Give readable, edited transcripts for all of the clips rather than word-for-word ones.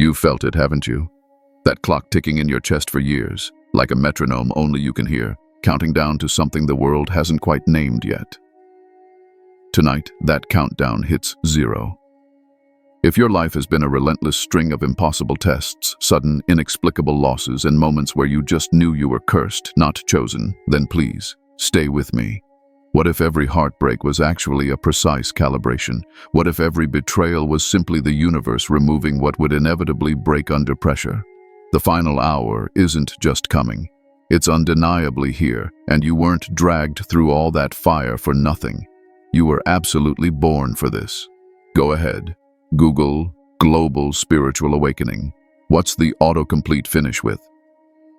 You've felt it, haven't you? That clock ticking in your chest for years, like a metronome only you can hear, counting down to something the world hasn't quite named yet. Tonight, that countdown hits 0. If your life has been a relentless string of impossible tests, sudden, inexplicable losses, and moments where you just knew you were cursed, not chosen, then please, stay with me. What if every heartbreak was actually a precise calibration? What if every betrayal was simply the universe removing what would inevitably break under pressure? The final hour isn't just coming. It's undeniably here, and you weren't dragged through all that fire for nothing. You were absolutely born for this. Go ahead. Google Global Spiritual Awakening. What's the autocomplete finish with?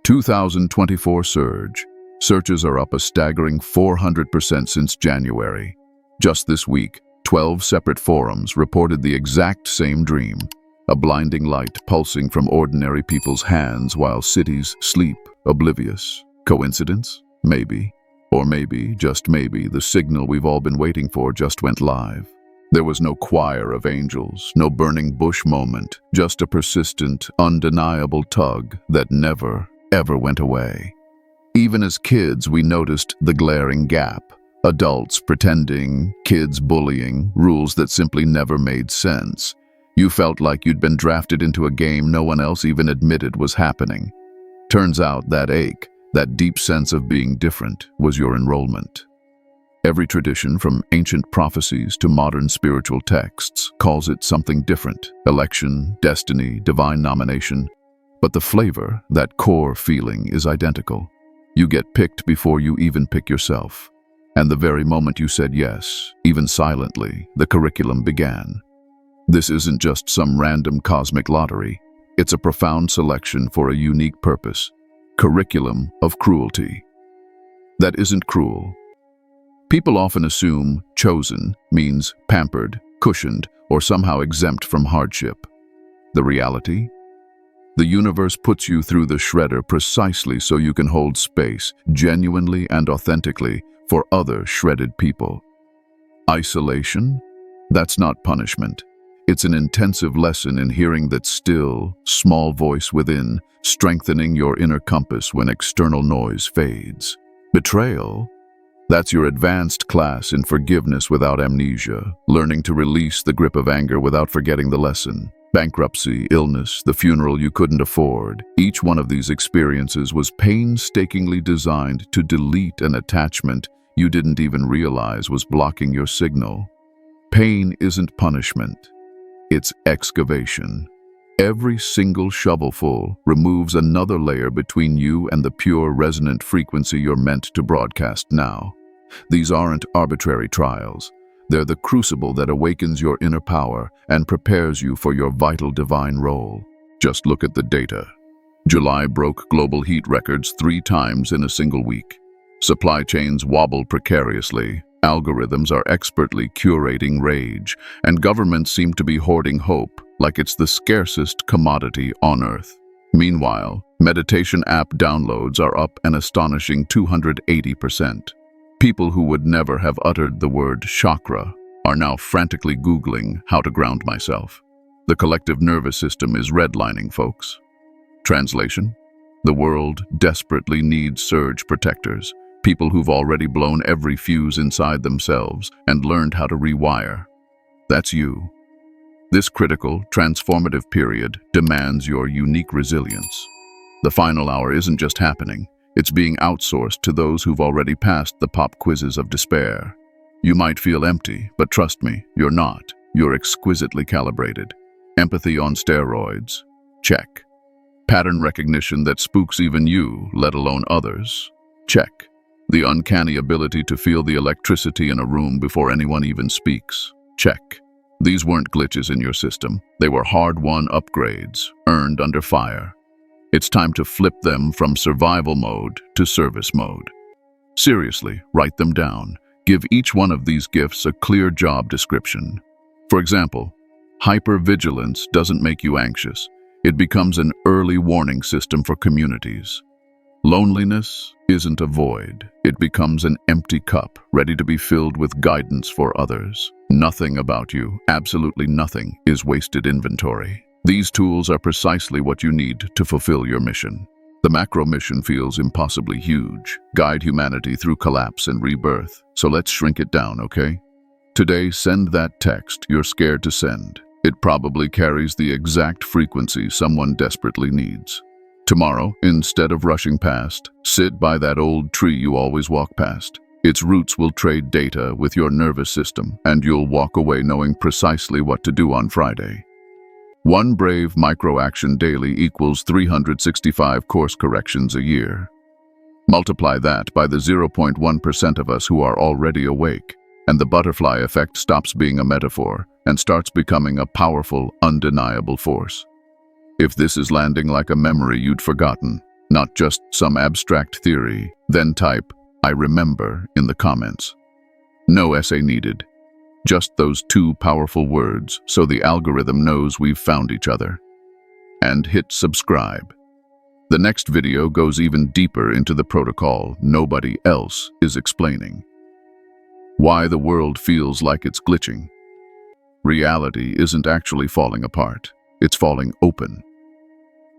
2024 surge. Searches are up a staggering 400% since January. Just this week, 12 separate forums reported the exact same dream. A blinding light pulsing from ordinary people's hands while cities sleep, oblivious. Coincidence? Maybe. Or maybe, just maybe, the signal we've all been waiting for just went live. There was no choir of angels, no burning bush moment, just a persistent, undeniable tug that never, ever went away. Even as kids, we noticed the glaring gap. Adults pretending, kids bullying, rules that simply never made sense. You felt like you'd been drafted into a game no one else even admitted was happening. Turns out that ache, that deep sense of being different, was your enrollment. Every tradition, from ancient prophecies to modern spiritual texts, calls it something different: election, destiny, divine nomination. But the flavor, that core feeling, is identical. You get picked before you even pick yourself. And the very moment you said yes, even silently, the curriculum began. This isn't just some random cosmic lottery. It's a profound selection for a unique purpose. Curriculum of cruelty. That isn't cruel. People often assume chosen means pampered, cushioned, or somehow exempt from hardship. The reality? The universe puts you through the shredder precisely so you can hold space, genuinely and authentically, for other shredded people. Isolation? That's not punishment. It's an intensive lesson in hearing that still, small voice within, strengthening your inner compass when external noise fades. Betrayal? That's your advanced class in forgiveness without amnesia, learning to release the grip of anger without forgetting the lesson. Bankruptcy, illness, the funeral you couldn't afford. Each one of these experiences was painstakingly designed to delete an attachment you didn't even realize was blocking your signal. Pain isn't punishment. It's excavation. Every single shovelful removes another layer between you and the pure resonant frequency you're meant to broadcast now. These aren't arbitrary trials. They're the crucible that awakens your inner power and prepares you for your vital divine role. Just look at the data. July broke global heat records 3 times in a single week. Supply chains wobble precariously. Algorithms are expertly curating rage, and governments seem to be hoarding hope like it's the scarcest commodity on Earth. Meanwhile, meditation app downloads are up an astonishing 280%. People who would never have uttered the word chakra are now frantically Googling how to ground myself. The collective nervous system is redlining, folks. Translation? The world desperately needs surge protectors, people who've already blown every fuse inside themselves and learned how to rewire. That's you. This critical, transformative period demands your unique resilience. The final hour isn't just happening. It's being outsourced to those who've already passed the pop quizzes of despair. You might feel empty, but trust me, you're not. You're exquisitely calibrated. Empathy on steroids? Check. Pattern recognition that spooks even you, let alone others? Check. The uncanny ability to feel the electricity in a room before anyone even speaks? Check. These weren't glitches in your system. They were hard-won upgrades, earned under fire. It's time to flip them from survival mode to service mode. Seriously, write them down. Give each one of these gifts a clear job description. For example, hypervigilance doesn't make you anxious. It becomes an early warning system for communities. Loneliness isn't a void. It becomes an empty cup, ready to be filled with guidance for others. Nothing about you, absolutely nothing, is wasted inventory. These tools are precisely what you need to fulfill your mission. The macro mission feels impossibly huge, guide humanity through collapse and rebirth. So let's shrink it down, okay? Today, send that text you're scared to send. It probably carries the exact frequency someone desperately needs. Tomorrow, instead of rushing past, sit by that old tree you always walk past. Its roots will trade data with your nervous system, and you'll walk away knowing precisely what to do on Friday. One brave micro-action daily equals 365 course corrections a year. Multiply that by the 0.1% of us who are already awake, and the butterfly effect stops being a metaphor and starts becoming a powerful, undeniable force. If this is landing like a memory you'd forgotten, not just some abstract theory, then type, "I remember" in the comments. No essay needed. Just those two powerful words so the algorithm knows we've found each other. And hit subscribe. The next video goes even deeper into the protocol nobody else is explaining. Why the world feels like it's glitching. Reality isn't actually falling apart. It's falling open.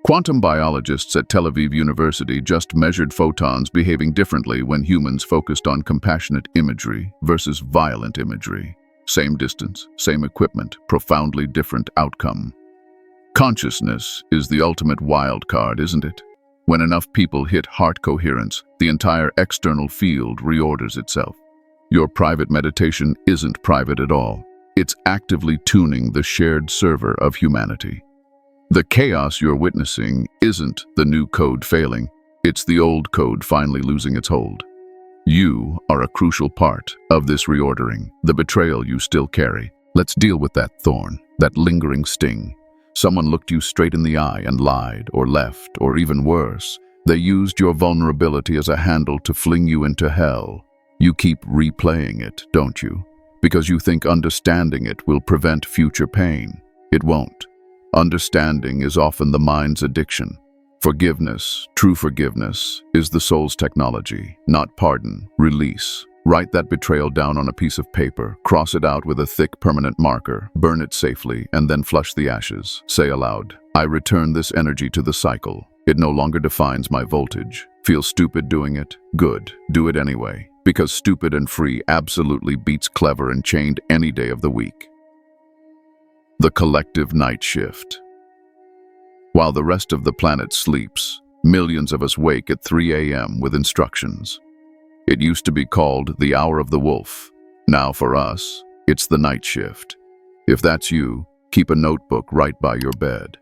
Quantum biologists at Tel Aviv University just measured photons behaving differently when humans focused on compassionate imagery versus violent imagery. Same distance, same equipment, profoundly different outcome. Consciousness is the ultimate wild card, isn't it? When enough people hit heart coherence, the entire external field reorders itself. Your private meditation isn't private at all. It's actively tuning the shared server of humanity. The chaos you're witnessing isn't the new code failing, it's the old code finally losing its hold. You are a crucial part of this reordering, the betrayal you still carry. Let's deal with that thorn, that lingering sting. Someone looked you straight in the eye and lied, or left, or even worse. They used your vulnerability as a handle to fling you into hell. You keep replaying it, don't you? Because you think understanding it will prevent future pain. It won't. Understanding is often the mind's addiction. Forgiveness, true forgiveness, is the soul's technology, not pardon, release. Write that betrayal down on a piece of paper, cross it out with a thick permanent marker, burn it safely, and then flush the ashes. Say aloud, "I return this energy to the cycle. It no longer defines my voltage. Feel stupid doing it? Good. Do it anyway. Because stupid and free absolutely beats clever and chained any day of the week." The collective night shift. While the rest of the planet sleeps, millions of us wake at 3 a.m. with instructions. It used to be called the Hour of the Wolf. Now for us, it's the night shift. If that's you, keep a notebook right by your bed.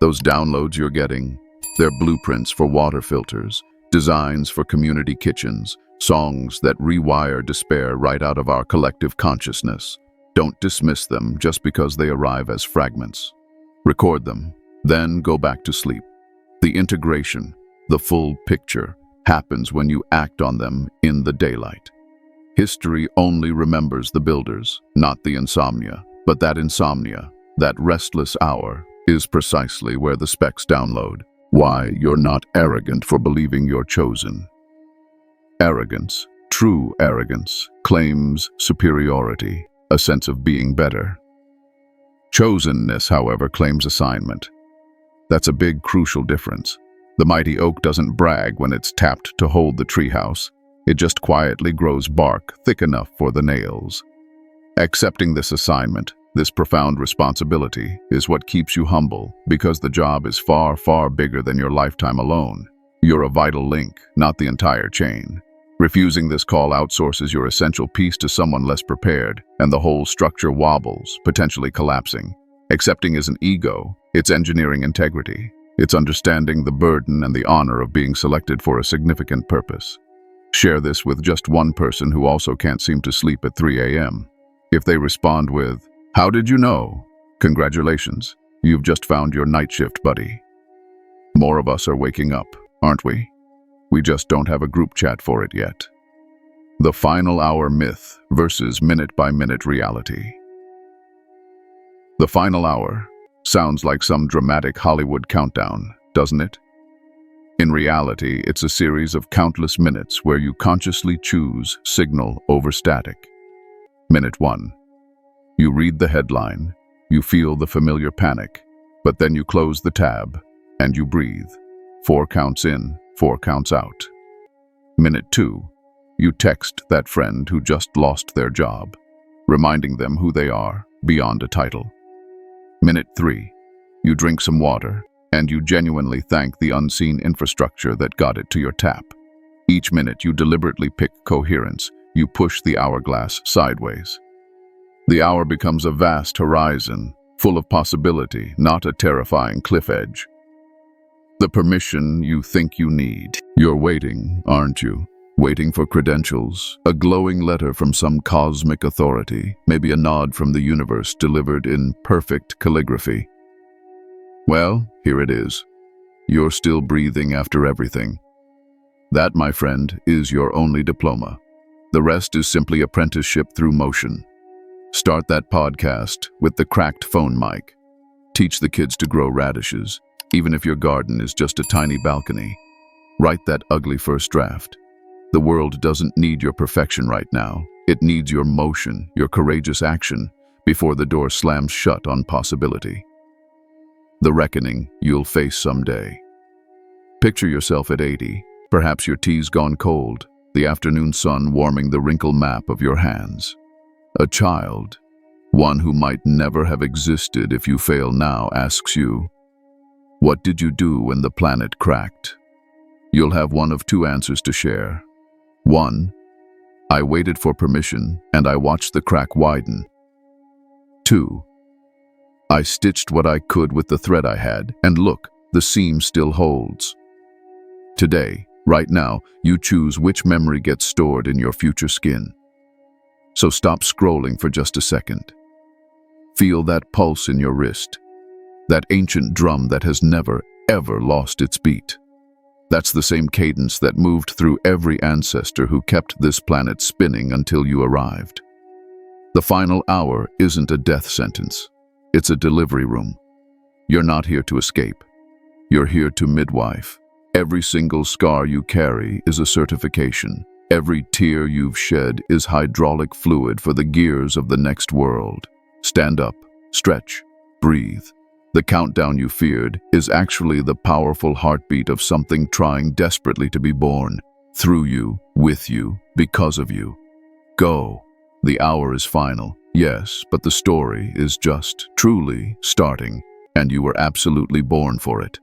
Those downloads you're getting, they're blueprints for water filters, designs for community kitchens, songs that rewire despair right out of our collective consciousness. Don't dismiss them just because they arrive as fragments. Record them, then go back to sleep. The integration, the full picture, happens when you act on them in the daylight. History only remembers the builders, not the insomnia. But that insomnia, that restless hour, is precisely where the specs download. Why you're not arrogant for believing you're chosen. Arrogance, true arrogance, claims superiority, a sense of being better. Chosenness, however, claims assignment. That's a big, crucial difference. The mighty oak doesn't brag when it's tapped to hold the treehouse. It just quietly grows bark thick enough for the nails. Accepting this assignment, this profound responsibility, is what keeps you humble, because the job is far, far bigger than your lifetime alone. You're a vital link, not the entire chain. Refusing this call outsources your essential piece to someone less prepared, and the whole structure wobbles, potentially collapsing. Accepting isn't ego, it's engineering integrity. It's understanding the burden and the honor of being selected for a significant purpose. Share this with just one person who also can't seem to sleep at 3 a.m. If they respond with, "How did you know?" Congratulations, you've just found your night shift buddy. More of us are waking up, aren't we? We just don't have a group chat for it yet. The final hour myth versus minute-by-minute reality. The final hour sounds like some dramatic Hollywood countdown, doesn't it? In reality, it's a series of countless minutes where you consciously choose signal over static. Minute 1. You read the headline, you feel the familiar panic, But then you close the tab, and you breathe. 4 counts in, 4 counts out. Minute 2, you text that friend who just lost their job, reminding them who they are beyond a title. Minute 3, you drink some water, and you genuinely thank the unseen infrastructure that got it to your tap. Each minute you deliberately pick coherence, you push the hourglass sideways. The hour becomes a vast horizon, full of possibility, not a terrifying cliff edge. The permission you think you need. You're waiting, aren't you? Waiting for credentials, a glowing letter from some cosmic authority, maybe a nod from the universe delivered in perfect calligraphy. Well, here it is. You're still breathing after everything. That, my friend, is your only diploma. The rest is simply apprenticeship through motion. Start that podcast with the cracked phone mic. Teach the kids to grow radishes, even if your garden is just a tiny balcony. Write that ugly first draft. The world doesn't need your perfection right now. It needs your motion, your courageous action, before the door slams shut on possibility. The reckoning you'll face someday. Picture yourself at 80, perhaps your tea's gone cold, the afternoon sun warming the wrinkled map of your hands. A child, one who might never have existed if you fail now, asks you, what did you do when the planet cracked? You'll have one of 2 answers to share. 1, I waited for permission and I watched the crack widen. 2, I stitched what I could with the thread I had, and look, the seam still holds. Today, right now, you choose which memory gets stored in your future skin. So stop scrolling for just a second. Feel that pulse in your wrist, that ancient drum that has never, ever lost its beat. That's the same cadence that moved through every ancestor who kept this planet spinning until you arrived. The final hour isn't a death sentence. It's a delivery room. You're not here to escape. You're here to midwife. Every single scar you carry is a certification. Every tear you've shed is hydraulic fluid for the gears of the next world. Stand up, stretch, breathe. The countdown you feared is actually the powerful heartbeat of something trying desperately to be born. Through you, with you, because of you. Go. The hour is final, yes, but the story is just truly starting, and you were absolutely born for it.